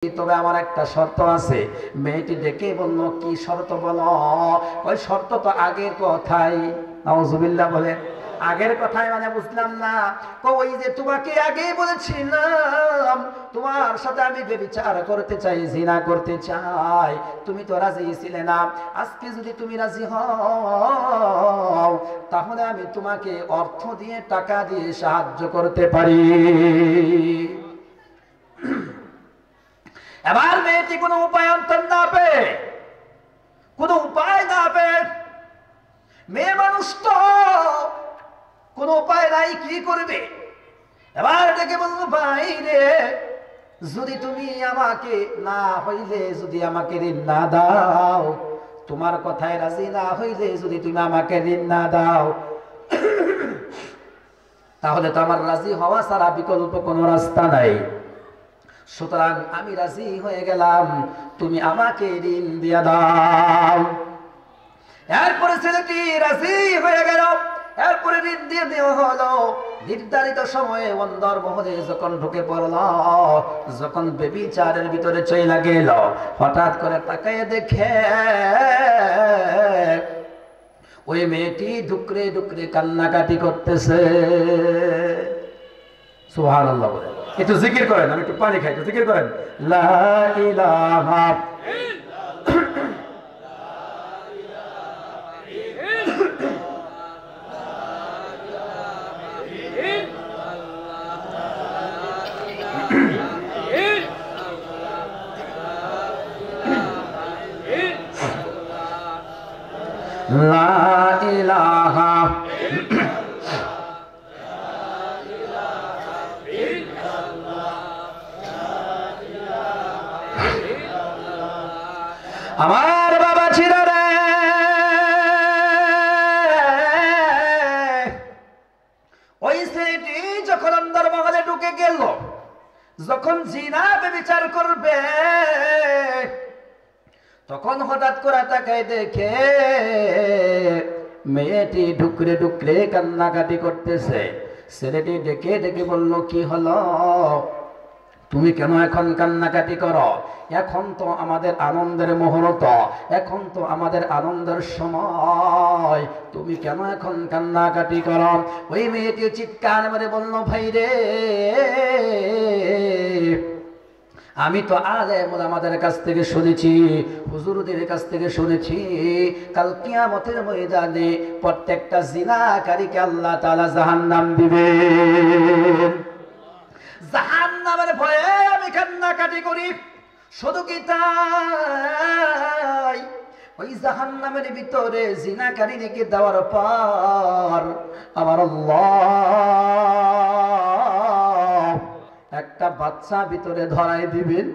তবে আমার একটা শর্ত আছে। মেয়েটি ডেকে বলল, কি শর্ত বলো? ওই শর্ত তো আগের কথাই। নাউজুবিল্লাহ বলেন। আগের কথাই মানে বুঝলাম না। ওই যে তোমাকে আগেই বলেছিলাম তোমার সাথে আমি ব্যভিচার করতে চাই, জিনা করতে চাই, তুমি তো রাজি ছিলে না। আজকে যদি তুমি রাজি হও তাহলে আমি তোমাকে অর্থ দিয়ে, টাকা দিয়ে সাহায্য করতে পারি। এবার মেয়েটি কোনো উপায় অন্তর না পেয়ে, কোনো উপায় না পেয়ে, মেয়ে মানুষ তো কোনো উপায় নাই, কি করবে? এবার ডেকে বলল, ভাই রে, যদি তুমি আমাকে না হইলে, যদি আমাকে ঋণ না দাও, তোমার কথায় রাজি না হইলে যদি তুমি আমাকে ঋণ না দাও, তাহলে তো আমার রাজি হওয়া ছাড়া বিকল্প কোনো রাস্তা নাই। সুতরাং আমি রাজি হয়ে গেলাম, তুমি আমাকে ঋণ দিয়ে দাও। এরপরে ছেলেটি রাজি হয়ে গেল। এরপরে ঋণ দিয়ে দেওয়া হলো। নির্ধারিত সময়ে অন্দর মহলে যখন ঢুকে পড়ল, যখন ব্যভিচারের ভিতরে চইলা গেল, হঠাৎ করে তাকায় দেখে ওই মেয়েটি ডুকরে ডুকরে কান্নাকাটি করতেছে। সুবহানাল্লাহ বলে। একটু জিকির করেন, আমি একটু পানি খাই, একটু জিকির করেন। লা ইলাহা লা ইলাহা আমার বাবা ছিল রে, ওই ছেলেটি যখন অন্দর মহলে ঢুকে গেল, যখন জিনা ব্যভিচার করবে, তখন হঠাৎ করে তাকায় দেখে মেয়েটি ডুকরে ডুকরে কান্নাকাটি করতেছে। ছেলেটি ডেকে ডেকে বলল, কি হলো? তুমি কেন এখন কান্নাকাটি করো? এখন তো আমাদের আনন্দের মুহূর্ত, এখন তো আমাদের আনন্দের সময়, তুমি কেন এখন কান্নাকাটি করো? ওই মেয়েটি চিৎকার মেরে বলল, ভাই রে, আমি তো আলেম ওলামাদের কাছ থেকে শুনেছি, হুজুরদের কাছ থেকে শুনেছি, কাল কিয়ামতের ময়দানে প্রত্যেকটা জিনাকারীকে আল্লাহ তাআলা জাহান্নাম দিবেন। জাহান্নামের ভয়ে আমি কান্নাকাটি করি। শুধু কি তাই, ওই জাহান্নামের ভিতরে জিনাকারী রেখে দেওয়ার পর আমার আল্লাহ একটা বাচ্চা ভিতরে ধরাই দিবেন,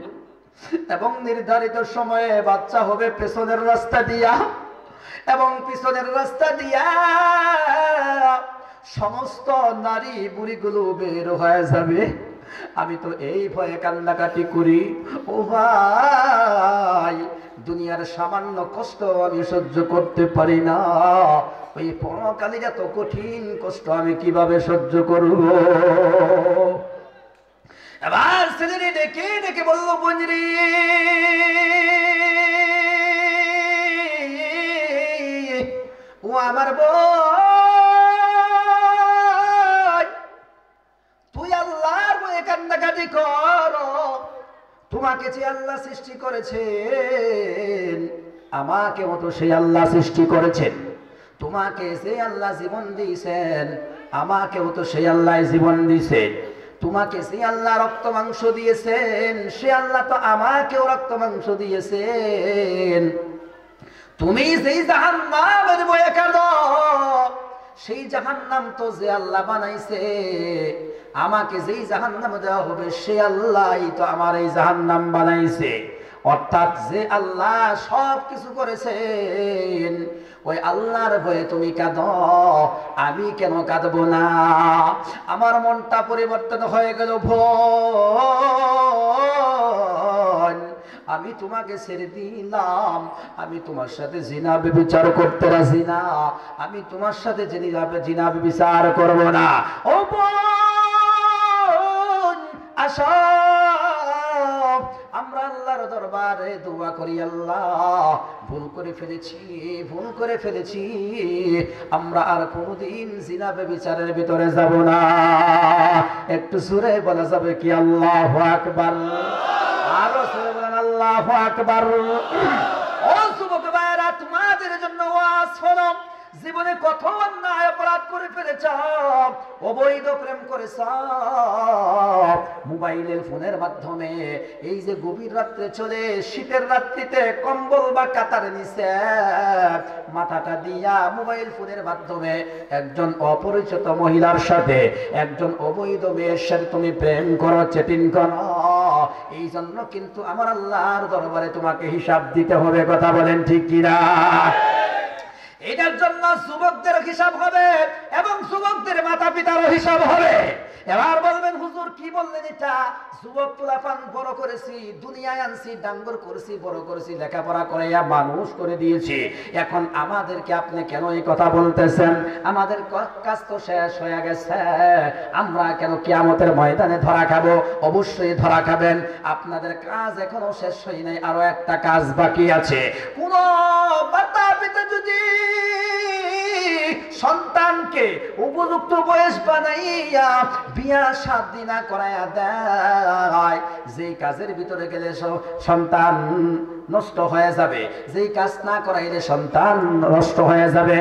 এবং নির্ধারিত সময়ে বাচ্চা হবে পেছনের রাস্তা দিয়া, এবং পিছনের রাস্তা দিয়া সমস্ত নারী বুড়িগুলো বের হয়ে যাবে। আমি তো এই ভয়ে কান্নাকাটি করি। ও ভাই, দুনিয়ার সামান্য কষ্ট আমি সহ্য করতে পারি না, ওই পরকালে এত কঠিন কষ্ট আমি কিভাবে সহ্য করব? এবার ছেলেটি ডেকে ডেকে বলল, বঞ্জরি, ও আমার বোন, তুই আল্লাহর বয়ে কান্নাকাটি কর। তোমাকে যে আল্লাহ সৃষ্টি করেছেন, আমাকে মতো সেই আল্লাহ সৃষ্টি করেছেন। তোমাকে যে আল্লাহ জীবন দিয়েছেন, আমাকেও তো সেই আল্লাহ জীবন দিয়েছেন। তোমাকে যে আল্লাহ রক্ত মাংস দিয়েছেন, সে আল্লাহ তো আমাকেও রক্ত মাংস দিয়েছেন। তুমি যেই জাহান্নামের ভয়ে কাঁদো, সেই জাহান্নাম তো যে আল্লাহ বানাইছে। আমাকে যেই জাহান্নাম দেওয়া হবে, সে আল্লাহই তো আমার এই জাহান্নাম বানাইছে। অর্থাৎ যে আল্লাহ সব কিছু করেছেন, ওই আল্লাহর ভয়ে তুমি কাঁদো, আমি কেন কাঁদবো না? আমার মনটা পরিবর্তন হয়ে গেল। বোন, আমি তোমাকে ছেড়ে দিলাম, আমি তোমার সাথে জিনা ব্যভিচার করতে রাজি না, আমি তোমার সাথে জিনা ব্যভিচার করব না। ও বোন, আসো, আমরা আল্লাহর দরবারে দোয়া করি, আল্লাহ ভুল করে ফেলেছি, আমরা আর কোনোদিন জিনা ব্যভিচারের ভিতরে যাব না। একটু সুরে বলা যাবে কি আল্লাহু আকবার? আরো সুরে বলেন আল্লাহু আকবার। ও যুবক ভাইরা, তোমাদের জন্য ওয়াজ শোনো। জীবনে কত অন্যায় অপরাধ করে ফেলেছ, অবৈধ প্রেম করেছ, মোবাইলের ফোনের মাধ্যমে এই যে গভীর রাত্রে চলে, শীতের রাত্রিতে কম্বল বা কাতার নিচে মাথাটা দিয়া মোবাইল ফোনের মাধ্যমে একজন অপরিচিত মহিলার সাথে, একজন অবৈধ মেয়ের সাথে তুমি প্রেম করো, চ্যাটিং করো। এই জন্য কিন্তু আমার আল্লাহর দরবারে তোমাকে হিসাব দিতে হবে। কথা বলেন ঠিক কিনা? এটার জন্য যুবকদের হিসাব হবে এবং যুবকদের মাতা পিতারও হিসাব হবে। এবার বলবেন হুজুর কি বললেন এটা? যুবক পোলাপান বড় করেছি, দুনিয়ায় আনছি, ডাঙ্গর করেছি, বড় করেছি, লেখাপড়া করাইয়া মানুষ করে দিয়েছি, এখন আমাদেরকে আপনি কেন এই কথা বলতেছেন? আমাদের কাজ তো শেষ হয়ে গেছে, আমরা কেন কিয়ামতের ময়দানে ধরা খাবো? অবশ্যই ধরা খাবেন। আপনাদের কাজ এখনো শেষ হয় নাই, আরো একটা কাজ বাকি আছে। কোন মাতা পিতা যদি সন্তানকে উপযুক্ত বয়স বানাইয়া বিয়া শাদী না করাইয়া দেয়, যেই কাজের ভিতরে গেলে সন্তান নষ্ট হয়ে যাবে, যেই কাজ না করাইলে সন্তান নষ্ট হয়ে যাবে,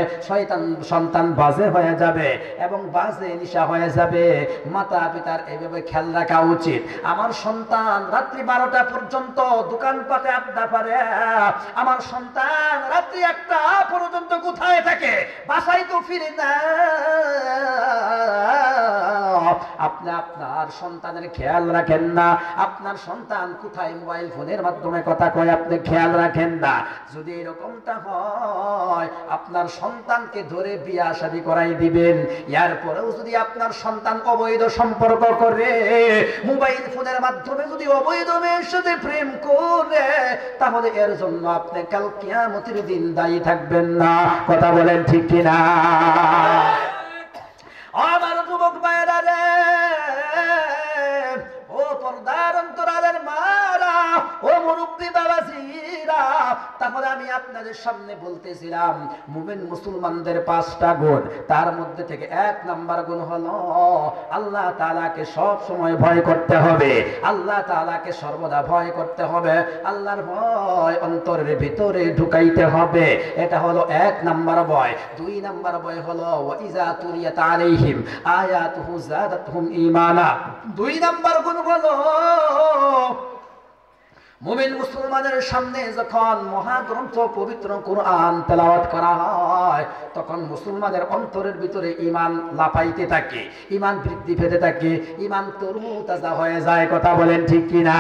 সন্তান বাজে হয়ে যাবে এবং বাজে নিশা হয়ে যাবে, মাতা পিতার এভাবে খেয়াল রাখা উচিত। আমার সন্তান রাত্রি 12টা পর্যন্ত দোকানপাটে আড্ডা পারে, আমার সন্তান রাত্রি 1টা পর্যন্ত কোথায় থাকে? বাসায় তো ফিরে না। আপনি আপনার সন্তানের খেয়াল রাখেন না, আপনার সন্তান কোথায় মোবাইল ফোনের মাধ্যমে কথা কয় আপনি খেয়াল রাখেন না। যদি এরকমটা হয়, আপনার সন্তানকে ধরে বিয়া শাদী করাই দিবেন। এরপরেও যদি আপনার সন্তান অবৈধ সম্পর্ক করে, মোবাইল ফোনের মাধ্যমে যদি অবৈধ মেয়ের সাথে প্রেম করে, তাহলে এর জন্য আপনি কাল কিয়ামতের দিন দায়ী থাকবেন না। কথা বলেন ঠিক কিনা? আমার যুবক ভাইরা রে, ও পর্দার অন্তরালের মারা, ও মুরব্বী বাবাজিরা, তাহলে আমি আপনাদের সামনে বলতেছিলাম মুমিন মুসলমানদের 5টা গুণ। তার মধ্যে থেকে 1 নাম্বার গুণ হলো আল্লাহ তাআলাকে সব সময় ভয় করতে হবে। আল্লাহ তাআলাকে সর্বদা ভয় করতে হবে। আল্লাহর ভয় অন্তরের ভিতরে ঢুকাইতে হবে। এটা হলো 1 নাম্বার ভয়। 2 নাম্বার ভয় হলো ওয়া ইযা তুলিয়াত আলাইহিম আয়াতুহু যাদাতহুম ঈমানা। 2 নাম্বার গুণ হলো মুমিন মুসলমানের সামনে যখন মহাগ্রন্থ পবিত্র কুরআন তেলাওয়াত করা হয়, তখন মুসলমানের অন্তরের ভিতরে ঈমান লাফাইতে থাকে, ঈমান বৃদ্ধি পেতে থাকে, ঈমান তরুতাজা হয়ে যায়। কথা বলেন ঠিক কিনা?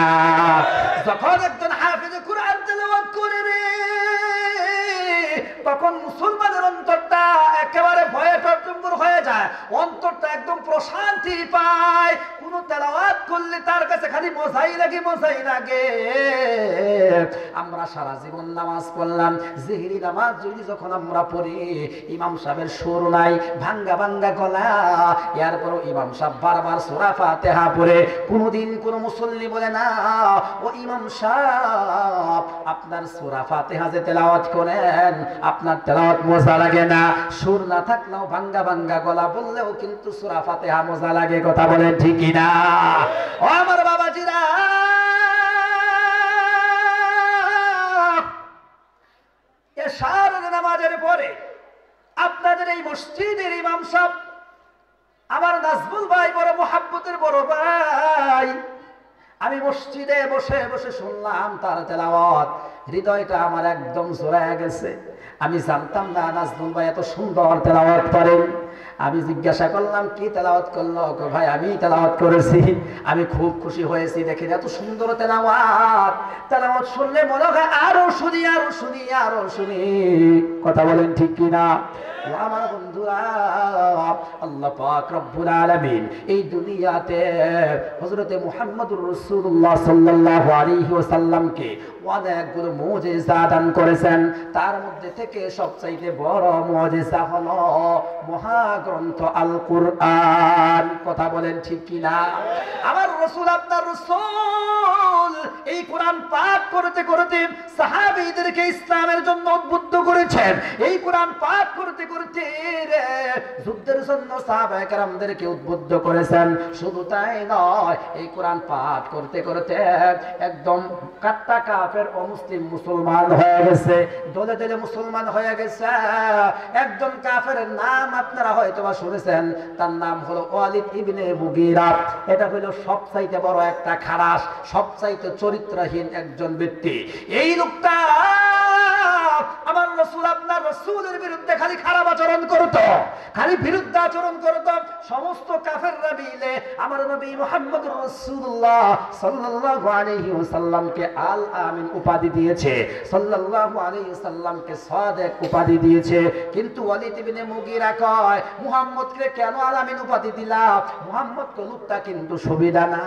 যখন একজন হাফেজে কুরআন তেলাওয়াত করে রে, তখন মুসলমানের অন্তরটা একেবারে ভয়ে টটম্বুর হয়ে যায়, অন্তরটা একদম প্রশান্তি পায়। কোন তেলাওয়াত করলে তার কাছে খালি মজাই লাগে। আমরা সারা জীবন নামাজ পড়লাম, জিহরি নামাজ যদি যখন আমরা পড়ি, ইমাম সাহেবের সুর নাই, ভাঙ্গা ভাঙ্গা গলা, এরপরও ইমাম সাহেব বারবার সূরা ফাতিহা পড়ে, কোনদিন কোন মুসল্লি বলে না ও ইমাম সাহেব আপনার সূরা ফাতিহা যে তেলাওয়াত করেন, আপনার তেলাওয়াত মজা লাগে না। সুর না থাকলেও ভাঙ্গা ভাঙ্গা গলা বললেও কিন্তু সূরা ফাতিহা মজা লাগে। কথা বলেন ঠিক কিনা? ও আমার বাবাজিরা, এশারের নামাজের পরে আপনাদের এই মসজিদের ইমাম সাহেব আমার নাজমুল ভাই, বড় মুহাব্বতের বড় ভাই, আমি মসজিদে বসে বসে শুনলাম তার তেলাওয়াত, হৃদয়টা আমার একদম জোড়ায় গেছে। আমি জানতাম না নাজমুল ভাই এত সুন্দর তেলাওয়াত করেন। আমি জিজ্ঞাসা করলাম কি তেলাওয়াত করলো? ভাই আমি তেলাওয়াত করেছি। আমি খুব খুশি হয়েছি, দেখেন এত সুন্দর তেলাওয়াত। তেলাওয়াত শুনলে মনে হয় আরো শুনি, আরো শুনি, আরো শুনি। কথা বলেন ঠিক কিনা? আমার বন্ধুরা, আল্লাহ পাক রব্বুল আলামিন এই দুনিয়াতে হযরতে মুহাম্মদুর রাসূলুল্লাহ সাল্লাল্লাহু আলাইহি ওয়াসাল্লামকে অনেকগুলো মুজিজা দান করেছেন। তার মধ্যে থেকে সবচাইতে বড় মুজিজা হলো মহাগ্রন্থ আল কুরআন। কথা বলেন ঠিক কিনা? আমার রাসূল, আপনার রাসূল এই কোরআন পাঠ করতে করতে সাহাবীদেরকে ইসলামের জন্য উদ্বুদ্ধ করেছেন। এই কোরআন পাঠ করতে করতে যুদ্ধের জন্য সাহাবায়ে কেরামদেরকে উদ্বুদ্ধ করেছেন। শুধু তাই নয়, এই কোরআন পাঠ করতে করতে একদম কাট্টা কাফের অমুসলিম মুসলমান হয়ে গেছে, দলে দলে মুসলমান হয়ে গেছে। একজন কাফের নাম আপনারা হয়তো বা শুনেছেন, তার নাম হলো ওয়ালিদ ইবনে মুগীরা। এটা হলো সবচাইতে বড় একটা খারাস, সবচাইতে চরিত্রহীন একজন ব্যক্তি। এই লোকটা আমার রাসূল, আপনার রাসূলের বিরুদ্ধে খালি খারাপ আচরণ করত, খালি বিরুদ্ধ আচরণ করত। সমস্ত কাফেররা মিলে আমার নবী মুহাম্মদুর রাসূলুল্লাহ সাল্লাল্লাহু আলাইহি ওয়াসাল্লামকে আল আমিন উপাধি দিয়েছে, সাল্লাল্লাহু আলাইহি ওয়াসাল্লামকে সাদিক উপাধি দিয়েছে। কিন্তু ওয়ালিদ ইবনে মুগীরা কয়, মুহাম্মদকে কেন আল আমিন উপাধি দিলা? মুহাম্মদকে লোকটা কিন্তু সুবিধা না,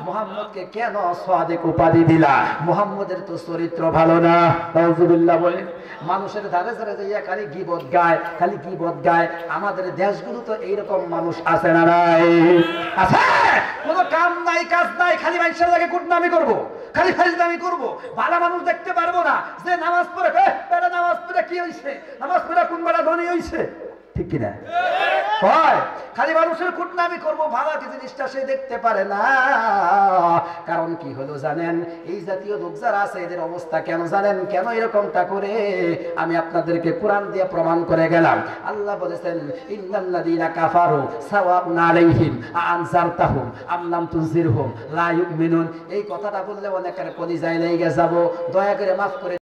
মুহাম্মদকে কেন সাদিক উপাধি দিলা? মুহাম্মদের তো চরিত্র ভালো না। নাউজুবিল্লাহ বলেন। মানুষের ধারে ধারে যাইয়া খালি গীবত গায়, খালি গীবত গায়। আমাদের দেশগুলো তো এইরকম মানুষ আছে না নাই? আছে। কোনো কাম নাই, কাজ নাই, খালি মানুষের লাগে কুটনামি করব, খালি ফাইজলামি করব। ভালো মানুষ দেখতে পারবো না যে নামাজ পড়ে, বেটা নামাজ পড়ে কি হইছে, নামাজ পড়ে কোন বেটা ধনী হইছে, ঠিক কিনা? হয় খালি মানুষের কুটনামি করব, ভালো কি জিনিসটা সে দেখতে পারে না। কারণ কি হলো জানেন? এই জাতীয় লোক যারা আছে এদের অবস্থা কেন জানেন? কেন এরকমটা করে? আমি আপনাদেরকে কোরআন দিয়ে প্রমাণ করে গেলাম। আল্লাহ বলেছেন, ইন্নাল্লাযীনা কাফারু সাওয়াউন আলাইহিম আনজারতাহুম আম লাম তুনজিরহুম লা ইউমিনুন। এই কথাটা বললে অনেকের কলিজায় লেগে যাব। দয়া করে মাফ করে